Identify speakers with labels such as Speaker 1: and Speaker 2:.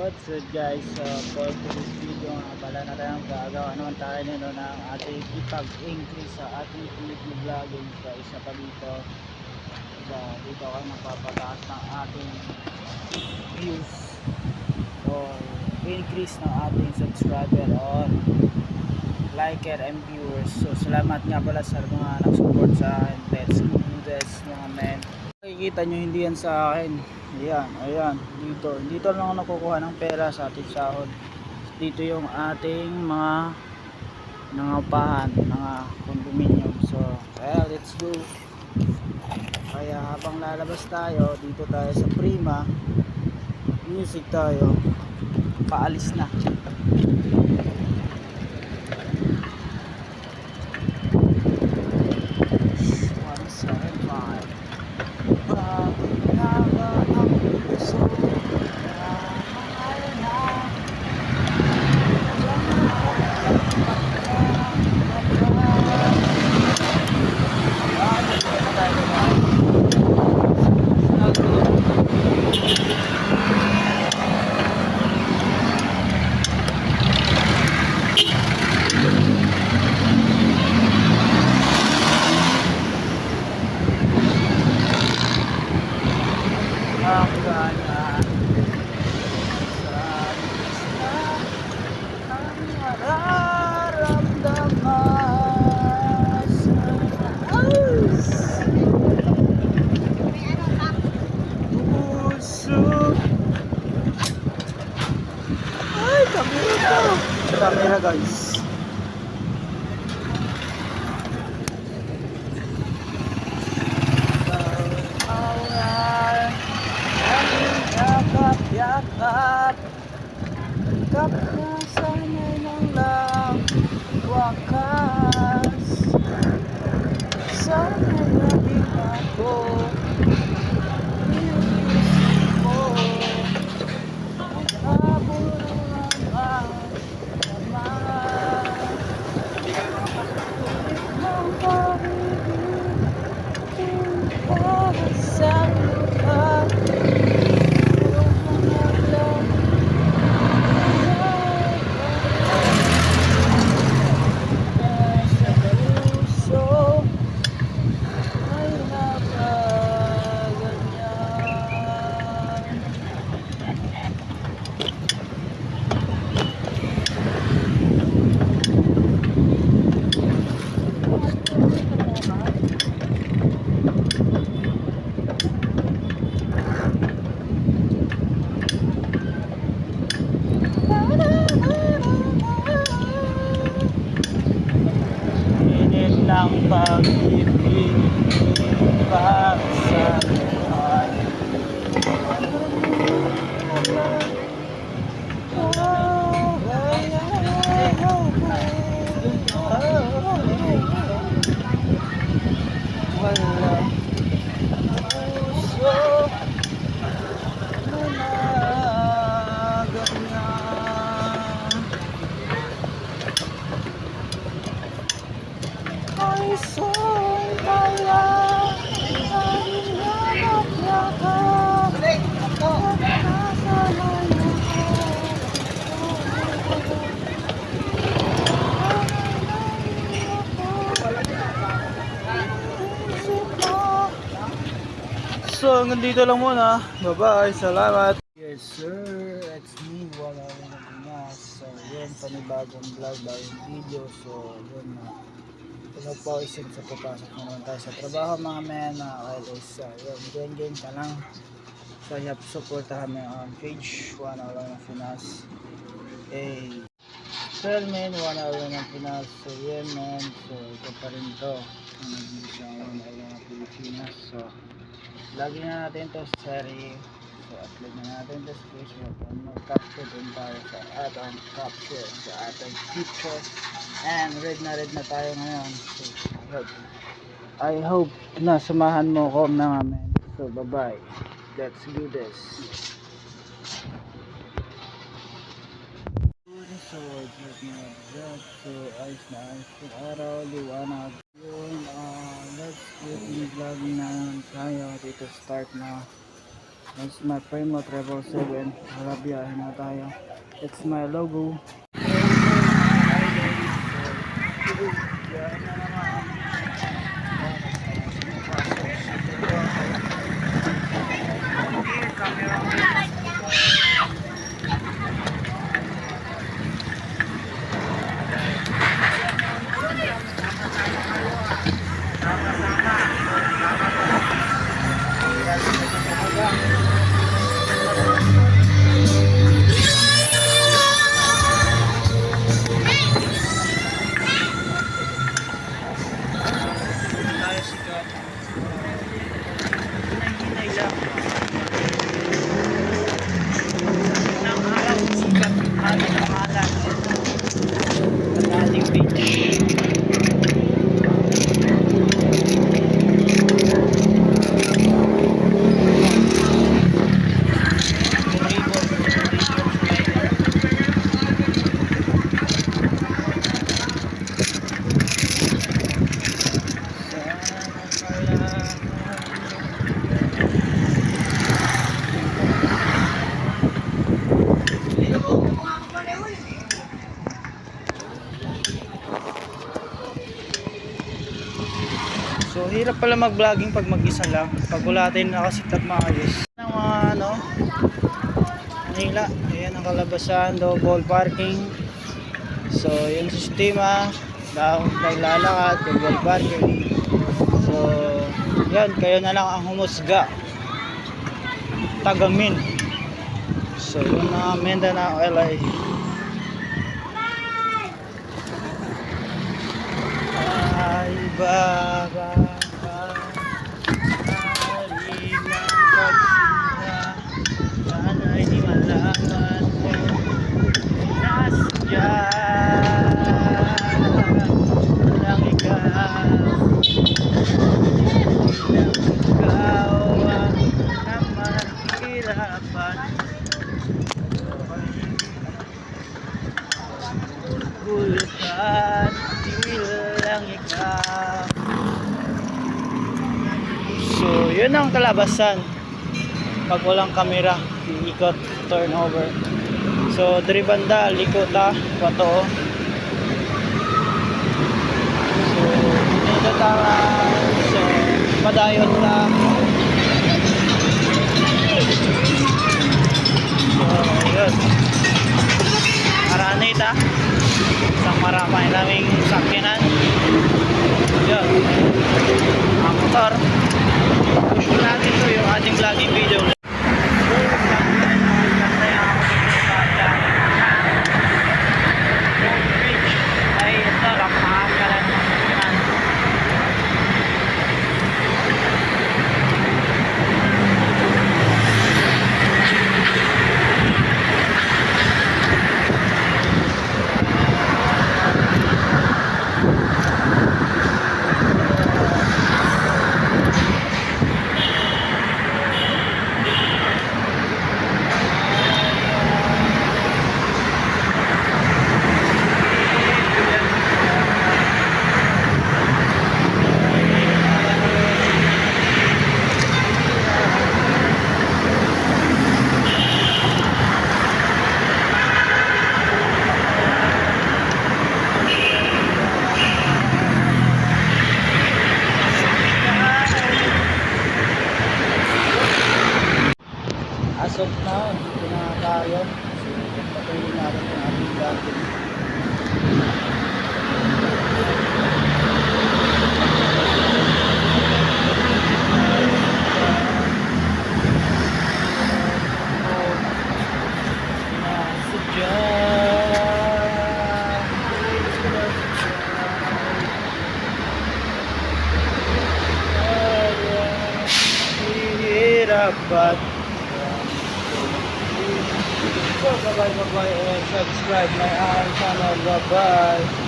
Speaker 1: What's good guys, for today's video nga pala na tayong gagawa naman tayo nito ng ating ipag-increase sa ating YouTube vlogging. So isa pa dito, dito ako napapataas ng ating views o increase ng ating subscriber or liker and viewers. So salamat nga pala sa mga nag-support sa akin. Let's do this mga men. Makikita nyo hindi yan sa akin. Ayan, dito lang ako nakukuha ng pera sa ating sahod. Dito yung ating mga nangapahan, mga condominium. So let's go. Kaya habang lalabas tayo, dito tayo sa Prima, music tayo, paalis na. カメラがいいっす。Yakap na sana'y nang wakas. Sana'y nabing ako. Inisip ko ang habol ng naman. Ang pag-ibig para sa lupa. Ang pag-ibig para sa buhay. Wala puso na ganyan. Ay soy kaya ang yakap-yakap kasama niyo ko. So hanggang dito lang muna. Bye bye, salamat. Yes sir, it's me, wala rin na Pinas. So yun, panibagong vlog, bagong video. So yun na, pinapawisin sa papasok na naman tayo sa trabaho mga men. Always yun, game ka lang. So yun, supportahan mo on page 1 hour ng Pinas. Well men, 1 hour ng Pinas. So yun men, so ito pa rin to ang nag-ibig 1 hour ng Pilipinas. So lagi na natin to sa serie. So upload na natin to sa Facebook. Mag-capture din tayo sa ating capture sa ating picture. And red na tayo ngayon. So I hope na samahan mo ko mga men. So bye bye. Let's do this. So ayos na ayos yung araw, liwanag yun. Let's get yung vlog na tayo dito, start na. That's my Primo 777. Hala, biyahe na tayo. It's my logo. Biyahe na naman. Tayo sikat. Hinay-hinay lang. Ng araw, sikat yung hangin ng alat. Magaling beach. So hirap pala mag-vlogging pag mag-isa lang. Pag wala tayong nakasitap maayos. Ang mga ano, Manila, ayan ang kalabasan, double parking. So yung sistema, naglalakad, double parking. So yan, kayo na lang ang humusga. Tagamin. So yun na Mindanao, LA. Ay bababa ali ng pagsinta, sana'y di malaman mo nasdyan lang ikaw ang naman hirapan gulutan lang ikaw. So yun ang kalabasan pag walang kamera, iikot, turnover. So dari banda likot ta pato. So dito ta, so padayon ta. So yun, marami ta, isang maramay naming sakyanan. Yun, ang motor. Push natin to yung ating vlogging video. Ay ito, rampahan ka lang ng sakyanan. As of now, dito na tayo. So, patuloy natin ang ating vlogging. Hirapat. So, bye-bye and subscribe my channel. Bye-bye.